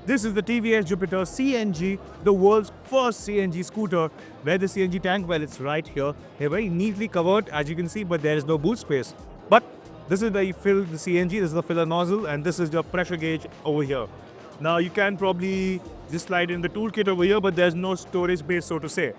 This is the TVS Jupiter CNG, the world's first CNG scooter. Where the CNG tank? Well, it's right here. They're very neatly covered, as you can see, but there is no boot space. But this is where you fill the CNG, this is the filler nozzle, and this is the pressure gauge over here. Now, you can probably just slide in the toolkit over here, but there's no storage space, so to say.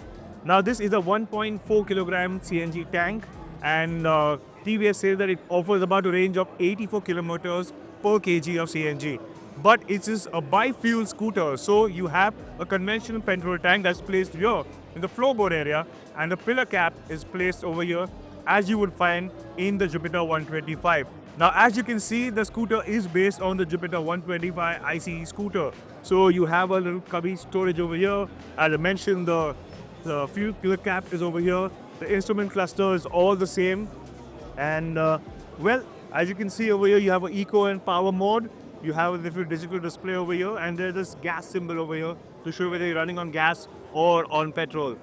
Now, this is a 1.4 kilogram CNG tank, and TVS says that it offers about a range of 84 kilometers per kg of CNG. But it is a bi-fuel scooter, so you have a conventional petrol tank that's placed here in the floorboard area, and the pillar cap is placed over here, as you would find in the Jupiter 125. Now, as you can see, the scooter is based on the Jupiter 125 ICE scooter. So you have a little cubby storage over here. As I mentioned, the fuel pillar cap is over here. The instrument cluster is all the same. And well, as you can see over here, you have an eco and power mode. You have a little digital display over here, and there's this gas symbol over here to show whether you're running on gas or on petrol.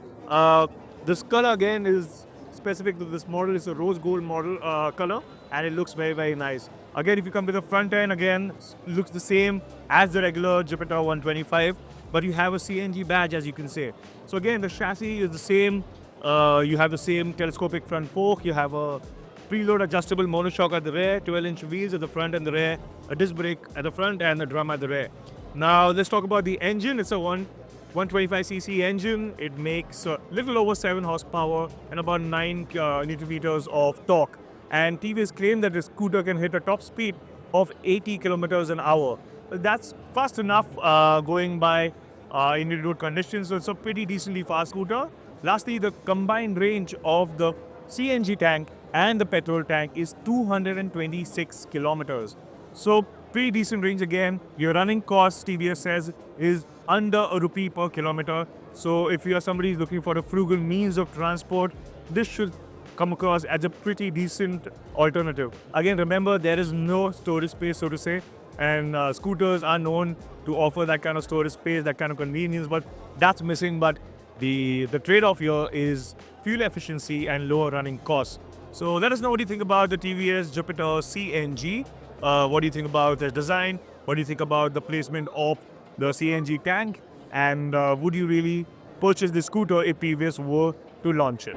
This color again is specific to this model. It's a rose gold model color, and it looks very, very nice. Again, if you come to the front end, again, it looks the same as the regular Jupiter 125, but you have a CNG badge, as you can see. So again, the chassis is the same. You have the same telescopic front fork. You have a preload adjustable monoshock at the rear, 12-inch wheels at the front and the rear, a disc brake at the front and a drum at the rear. Now let's talk about the engine. It's a 125cc engine. It makes a little over 7 horsepower and about 9 newton meters of torque. And TVS claimed that the scooter can hit a top speed of 80 kilometers an hour. That's fast enough going by in road conditions, so it's a pretty decently fast scooter. Lastly, the combined range of the CNG tank and the petrol tank is 226 kilometers. So pretty decent range again. Your running cost, TVS says, is under ₹1 per kilometer. So if you are somebody looking for a frugal means of transport, this should come across as a pretty decent alternative. Again, remember, there is no storage space, so to say, and scooters are known to offer that kind of storage space, that kind of convenience, but that's missing. But the trade-off here is fuel efficiency and lower running costs. So let us know what you think about the TVS Jupiter CNG. What do you think about the design? What do you think about the placement of the CNG tank? And would you really purchase this scooter if TVS were to launch it?